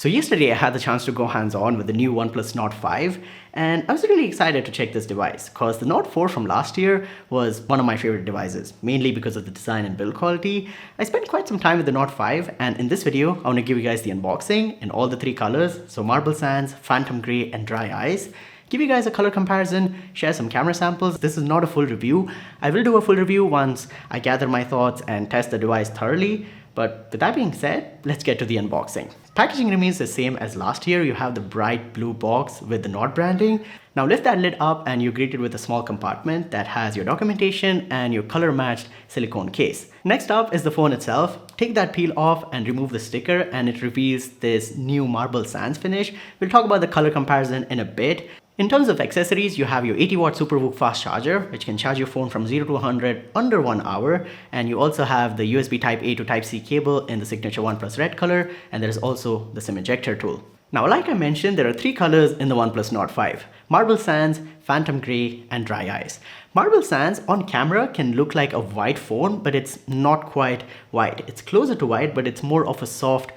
So yesterday I had the chance to go hands-on with the new OnePlus Nord 5 and I was really excited to check this device because the Nord 4 from last year was one of my favorite devices, mainly because of the design and build quality. I spent quite some time with the Nord 5 and in this video I want to give you guys the unboxing in all the three colors, so Marble Sands, Phantom Grey and Dry Ice. Give you guys a color comparison, share some camera samples. This is not a full review. I will do a full review once I gather my thoughts and test the device thoroughly. But with that being said, let's get to the unboxing. Packaging remains the same as last year. You have the bright blue box with the Nord branding. Now lift that lid up and you're greeted with a small compartment that has your documentation and your color matched silicone case. Next up is the phone itself. Take that peel off and remove the sticker and it reveals this new Marble Sands finish. We'll talk about the color comparison in a bit. In terms of accessories, you have your 80-watt SuperVOOC fast charger, which can charge your phone from 0 to 100 under 1 hour. And you also have the USB Type-A to Type-C cable in the signature OnePlus red color. And there is also the SIM ejector tool. Now, like I mentioned, there are three colors in the OnePlus Nord 5. Marble Sands, Phantom Grey, and Dry Ice. Marble Sands on camera can look like a white phone, but it's not quite white. It's closer to white, but it's more of a soft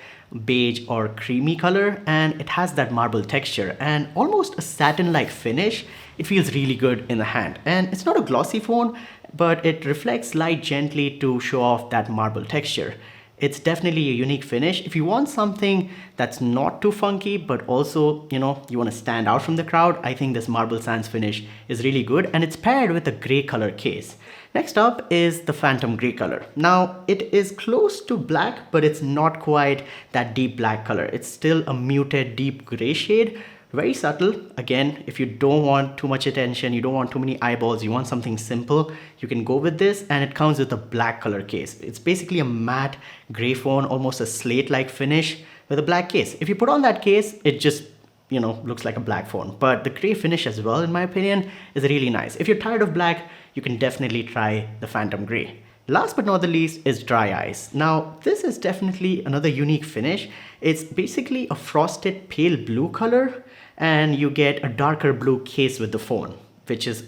beige or creamy color, and it has that marble texture and almost a satin-like finish. It feels really good in the hand, and it's not a glossy phone, but it reflects light gently to show off that marble texture. It's definitely a unique finish. If you want something that's not too funky, but also, you want to stand out from the crowd, I think this Marble Sands finish is really good, and it's paired with a gray color case. Next up is the Phantom Grey color. Now, it is close to black, but it's not quite that deep black color. It's still a muted deep gray shade. Very subtle. Again, if you don't want too much attention, you don't want too many eyeballs, you want something simple, you can go with this, and it comes with a black color case. It's basically a matte gray phone, almost a slate-like finish with a black case. If you put on that case, it just looks like a black phone. But the gray finish as well, in my opinion, is really nice. If you're tired of black, you can definitely try the Phantom Grey. Last but not the least is Dry Ice. Now, this is definitely another unique finish. It's basically a frosted pale blue color, and you get a darker blue case with the phone, which is,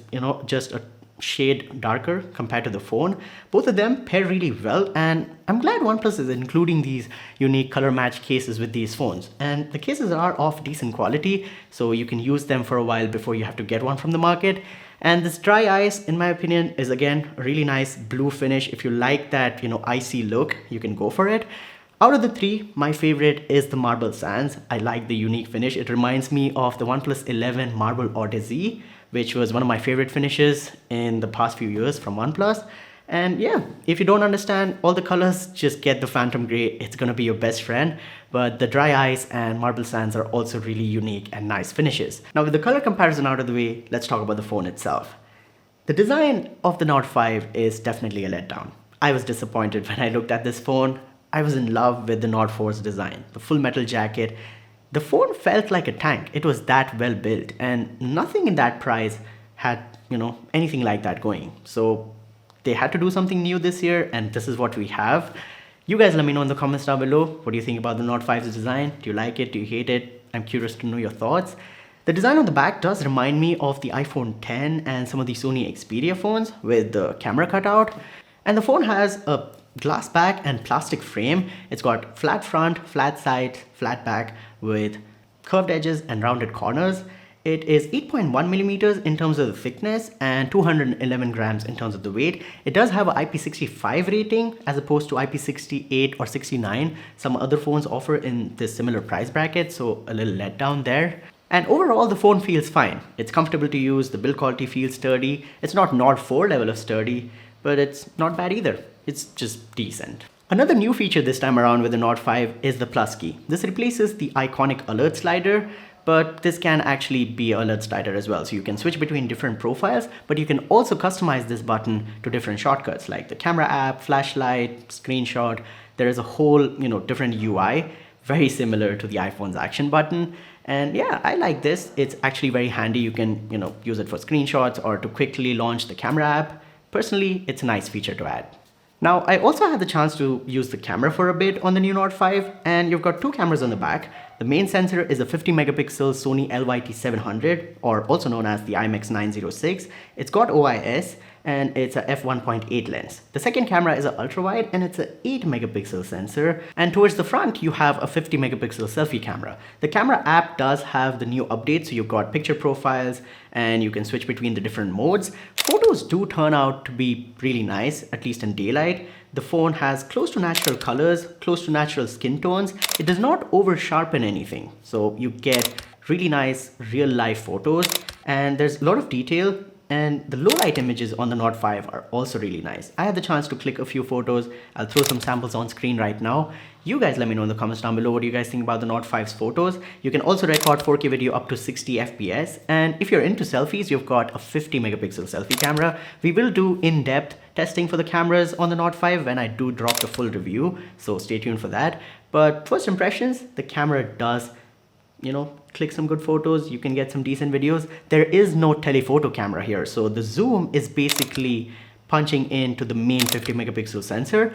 just a shade darker compared to the phone. Both of them pair really well, and I'm glad OnePlus is including these unique color match cases with these phones. And the cases are of decent quality, so you can use them for a while before you have to get one from the market. And this Dry Ice, in my opinion, is again a really nice blue finish. If you like that, icy look, you can go for it. Out of the three, my favorite is the Marble Sands. I like the unique finish. It reminds me of the OnePlus 11 Marble Odyssey, which was one of my favorite finishes in the past few years from OnePlus. And yeah, if you don't understand all the colors, just get the Phantom Grey. It's gonna be your best friend. But the Dry Ice and Marble Sands are also really unique and nice finishes. Now with the color comparison out of the way, let's talk about the phone itself. The design of the Nord 5 is definitely a letdown. I was disappointed when I looked at this phone. I was in love with the Nord 4's design, the full metal jacket. The phone felt like a tank. It was that well built, and nothing in that price had, anything like that going. So they had to do something new this year, and this is what we have. You guys let me know in the comments down below. What do you think about the Nord 5's design? Do you like it? Do you hate it? I'm curious to know your thoughts. The design on the back does remind me of the iPhone 10 and some of the Sony Xperia phones with the camera cutout. And the phone has a glass back and plastic frame. It's got flat front, flat side, flat back with curved edges and rounded corners. It is 8.1 millimeters in terms of the thickness and 211 grams in terms of the weight. It does have an IP65 rating as opposed to IP68 or 69. Some other phones offer in this similar price bracket, so a little letdown there. And overall, the phone feels fine. It's comfortable to use, the build quality feels sturdy. It's not Nord 4 level of sturdy, but it's not bad either. It's just decent. Another new feature this time around with the Nord 5 is the plus key. This replaces the iconic alert slider, but this can actually be an alert slider as well. So you can switch between different profiles, but you can also customize this button to different shortcuts like the camera app, flashlight, screenshot. There is a whole, different UI, very similar to the iPhone's action button. And yeah, I like this. It's actually very handy. You can, use it for screenshots or to quickly launch the camera app. Personally, it's a nice feature to add. Now, I also had the chance to use the camera for a bit on the new Nord 5, and you've got two cameras on the back. The main sensor is a 50 megapixel Sony LYT700, or also known as the IMX906. It's got OIS, and it's a f1.8 lens. The second camera is a ultra wide and it's a 8 megapixel sensor, and towards the front you have a 50 megapixel selfie camera. The camera app does have the new updates, so you've got picture profiles and you can switch between the different modes. Photos do turn out to be really nice, at least in daylight. The phone has close to natural colors, close to natural skin tones. It does not over sharpen anything, so you get really nice real life photos, and there's a lot of detail, and the low light images on the Nord 5 are also really nice. I had the chance to click a few photos. I'll throw some samples on screen right now. You guys let me know in the comments down below what do you guys think about the Nord 5's photos. You can also record 4K video up to 60 FPS, and if you're into selfies, you've got a 50 megapixel selfie camera. We will do in-depth testing for the cameras on the Nord 5 when I do drop the full review, so stay tuned for that. But first impressions, the camera does, click some good photos, you can get some decent videos. There is no telephoto camera here, so the zoom is basically punching into the main 50 megapixel sensor.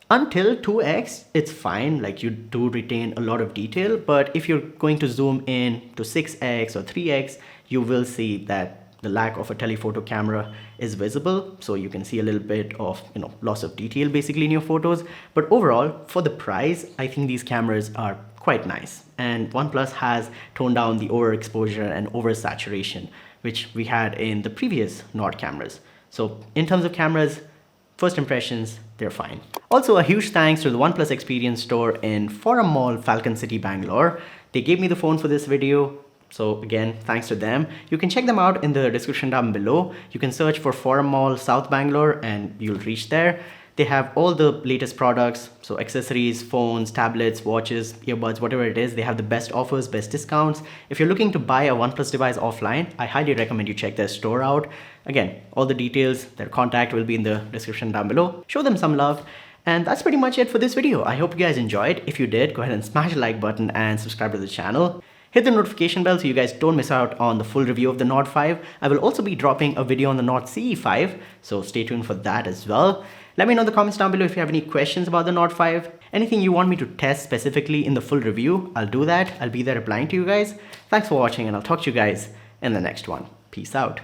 Until 2x, it's fine, like you do retain a lot of detail, but if you're going to zoom in to 6x or 3x, you will see that the lack of a telephoto camera is visible, so you can see a little bit of loss of detail basically in your photos. But overall, for the price, I think these cameras are quite nice, and OnePlus has toned down the overexposure and oversaturation which we had in the previous Nord cameras. So in terms of cameras, first impressions, they're fine. Also, a huge thanks to the OnePlus Experience store in Forum Mall, Falcon City, Bangalore. They gave me the phone for this video, so again, thanks to them. You can check them out in the description down below. You can search for Forum Mall, South Bangalore, and you'll reach there. They have all the latest products, so accessories, phones, tablets, watches, earbuds, whatever it is. They have the best offers, best discounts. If you're looking to buy a OnePlus device offline, I highly recommend you check their store out. Again, all the details, their contact will be in the description down below. Show them some love. And that's pretty much it for this video. I hope you guys enjoyed. If you did, go ahead and smash the like button and subscribe to the channel. Hit the notification bell so you guys don't miss out on the full review of the Nord 5. I will also be dropping a video on the Nord CE5, so stay tuned for that as well. Let me know in the comments down below if you have any questions about the Nord 5. Anything you want me to test specifically in the full review, I'll do that. I'll be there replying to you guys. Thanks for watching, and I'll talk to you guys in the next one. Peace out.